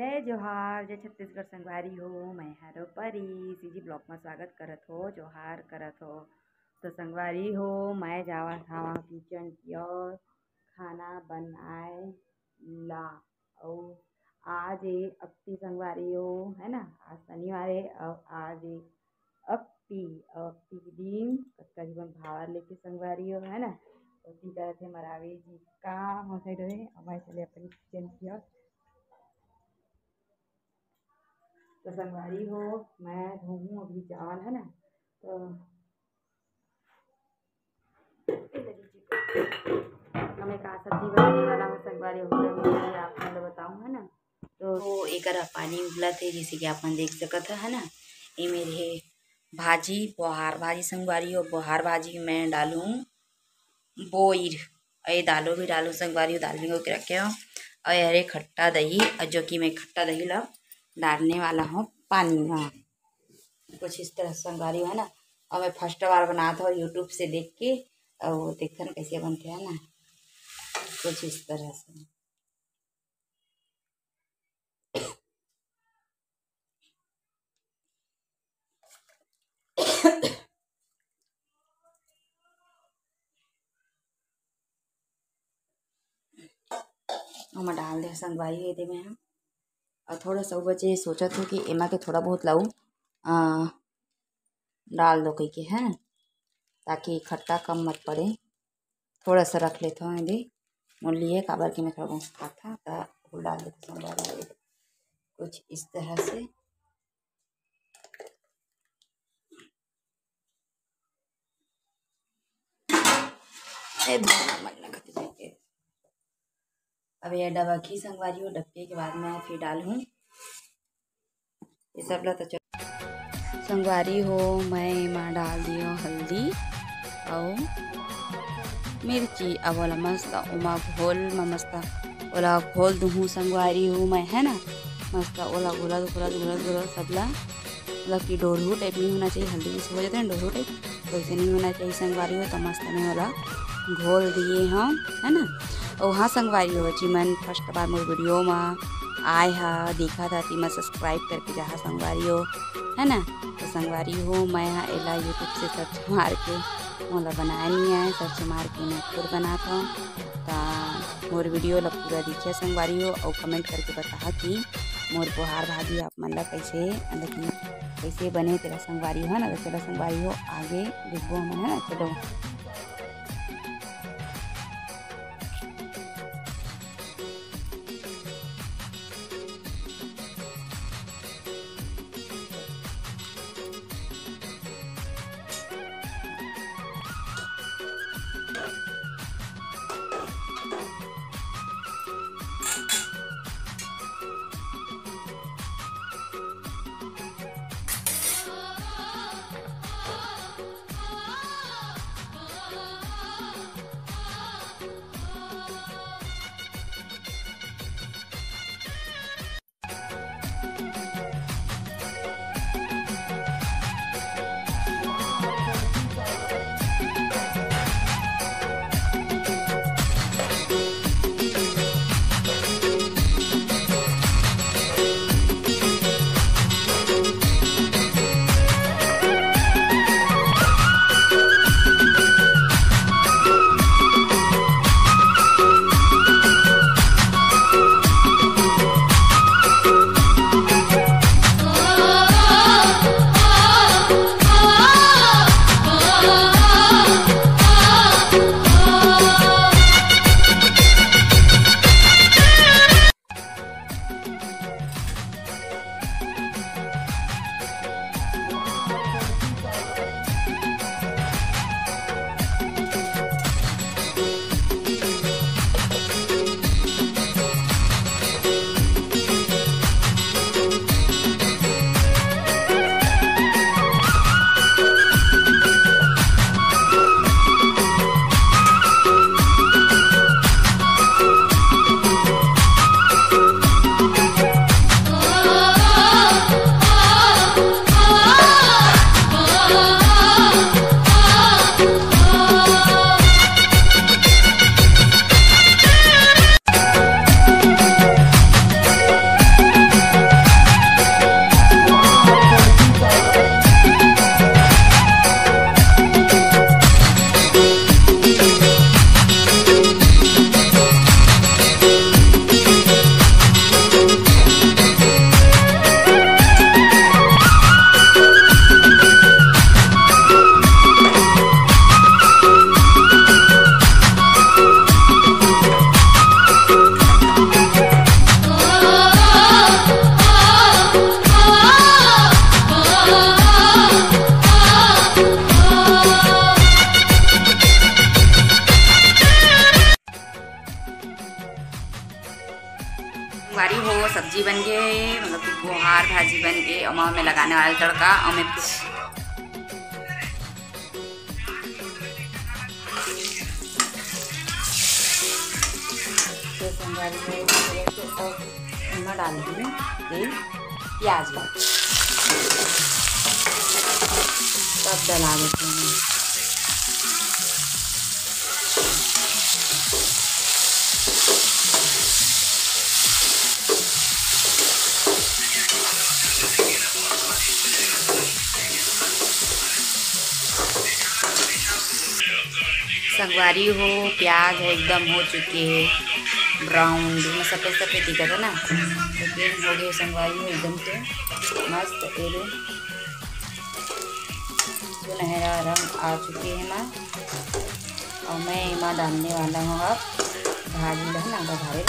जय जोहार, जय छत्तीसगढ़ संगवारी हो। मैं हरो परी सीजी ब्लॉक में स्वागत करत हो, जोहार करत हो। तो संगवारी हो, मैं जावत हवा किचन की ओर खाना बनाए ला। और आज अक्ति संगवारी हो, है ना। आज शनिवार है और आज अक्ति के दिन कतका जीवन भावर लेके संगवारी हो, है ना। उसी तरह से मरावी जी काम हो रहे और मैं चले अपनी किचन की ओर। तो संगवारी हो, मैं धोऊँ अभी चावल, है ना। तो हमें का सब्जी बनाने वाला है संगवारी हो, मैं आप लोग बताऊँ, है ना। तो एक पानी उबला थे जैसे कि आप देख सकते है ना। ये मेरे भाजी बोहार भाजी संगवारी हो। बोहार भाजी मैं डालूँ बोईर, ये दालों भी डालूँ संगवारी हो, दाल भी के रखे हो। और अरे खट्टा दही, जो कि मैं खट्टा दही ला डालने वाला हूँ पानी में, कुछ इस तरह संगवारी है ना। और मैं फर्स्ट बार बनाता हूँ यूट्यूब से देख के, और देखते ना कैसे बनते हैं ना, कुछ इस तरह से। और मैं डाल दे संगवारी ये में हम। और थोड़ा सा बचे सोचा था कि एमा के थोड़ा बहुत लाऊं डाल दो कही के, है ना, ताकि खट्टा कम मत पड़े। थोड़ा सा रख लेता हूँ यदि मूली है काबर के मैं थोड़ा बहुत खाता था वो डाल देते संगवारी कुछ इस तरह से। अब यह डबकी संगवारी हो, डबके के बाद मैं फिर डालूँ ये सब ला। तो संगवारी हो, मैं माँ डाल दियो हल्दी और मिर्ची। अब वाला मस्त उमा घोल में मस्त ओला घोल दूँ संगवारी हो मैं, है ना। मस्त ओला घोला घोला सबला, मतलब कि डोरू टाइप नहीं होना चाहिए, हल्दी जैसे हो जाते हैं डोरू टाइप, तो ऐसे नहीं होना चाहिए संगवारी हो। तो मस्त में वाला घोल दिए हम, है ना। और हाँ संगवारी हो जी, मैं फर्स्ट बार मोर वीडियो में आए हा देखा था कि मैं सब्सक्राइब करके जहाँ संगवारी हो, है ना। तो संगवारी हो मैं यहाँ एला यूट्यूब से सर्च मार के मोला बनाया नहीं है, सर्च मार के मैं खुद बनाता हूँ। तो मोर वीडियो ला पूरा देखिए संगवारी हो, और कमेंट करके बता कि मोर बोहार भाजी आप मन ला कैसे, मतलब कि कैसे बने तेरा संगवारी हो, है ना। तो चलो संगवारी हो आगे देखो हम, है ना। चलो भाजी बन गए, मतलब कि गुहार भाजी बन गए और मैं लगाने वाला तड़का और मैं और डाल दी तेल प्याज सब डला देते हैं। संगवारी हो प्याज है एकदम हो चुके हैं ब्राउन, जिसमें सफ़ेद सफ़ेद दिखा था ना, लेकिन हो गए संगवारी हो एकदम से मस्त तेरे सुनहरा रंग आ चुके हैं माँ। और मैं माँ डालने वाला हूँ अब भाजी है ना बघारे।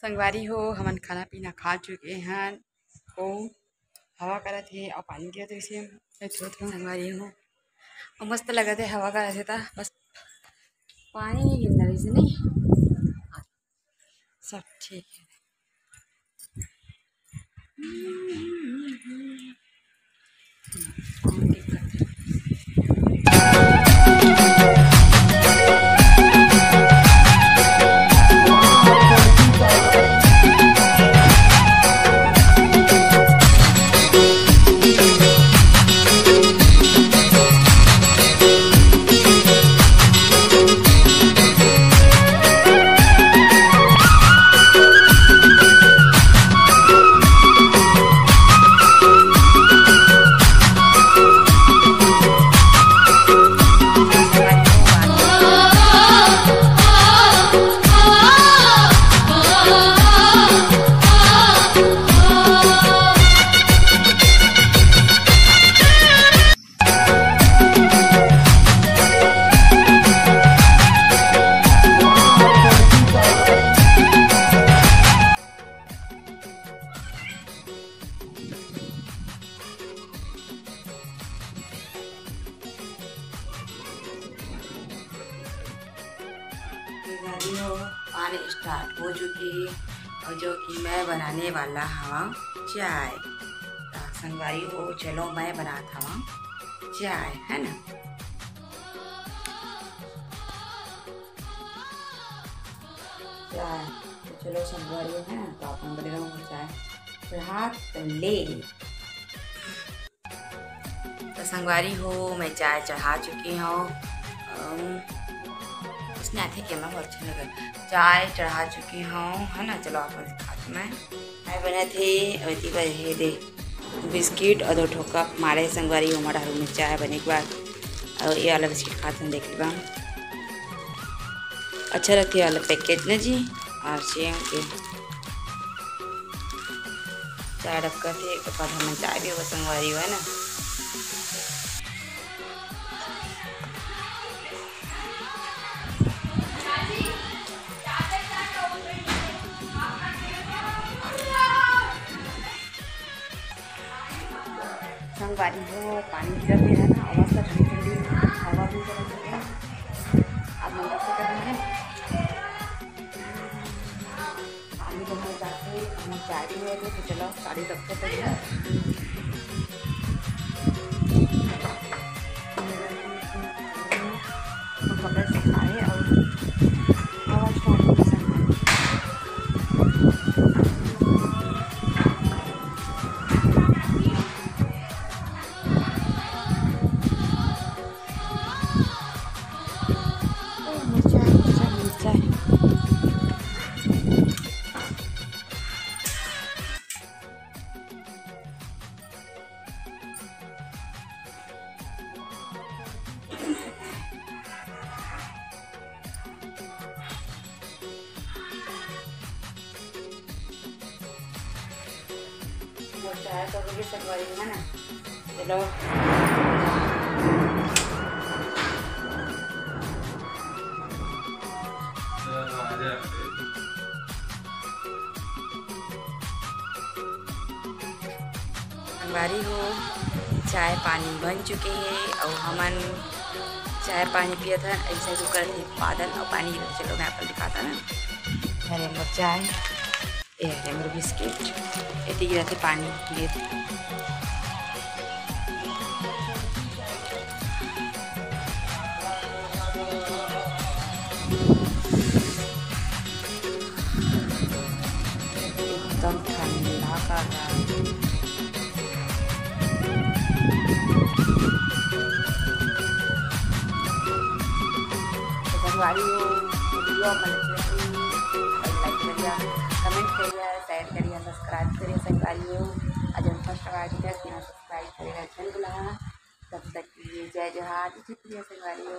संगवारी हो हमन खाना पीना खा चुके हैं, तो हवा करत थे और पानी गिरत वैसे संगवारी हो और मस्त लगत है हवा करत थे था, बस पानी नहीं गिरना वैसे नहीं सब ठीक है। पानी स्टार्ट हो चुकी है और जो कि मैं बनाने वाला हूँ चाय। संगवारी हो चलो मैं बनाता हूँ चाय है ना। चाय तो चलो संगवारी है ना, तो आप बने रहो चाय हाथ ले। तो संगवारी हो मैं चाय चढ़ा चुकी हूँ, उसने आते कि मैं बहुत अच्छा लगा चाय चढ़ा चुकी हूँ है ना। चलो आप दिखाती मैं बने थे अवती बहे दे बिस्किट और 2 ठोका मारे संगवारी हो हमारा में चाय बने के बाद और ये वाला बिस्किट खाते हैं देख लीजिए अच्छा लगती है वाला पैकेज ना जी। और सेम के चाय रखा थे एक बाद हमें चाय भी वो संगवारी हो है ना। संगवारी हो पानी गिर भी है ना, आवाज़ का ठंडी ठंडी हवा भी चल रही है। अब मंडप से करना है पानी बनने जाते हम चाय भी हुए थे, तो चलो साड़ी रखते थे कपड़े से खाए और आवाज़ चाय तो होगी संगवारी है ना। चलो संगवारी हो, चाय पानी बन चुके हैं और हमन चाय पानी पिया था ऐसे जो कर बादल और पानी। चलो मैं आपको दिखाता ना। हरे हमर चाय, ये हरे हमर बिस्किट, ये गिरा थे पानी ये एकदम ठंडा का संगवारी हो। वीडियो लाइक करिए, कमेंट करिए, शेयर करिए, सब्सक्राइब करिए। संगवारी हो आज हम फर्स्ट बार सब्सक्राइब करेगा चैनल बुला। तब तक के लिए जय जोहार, शुक्रिया संगवारी हो।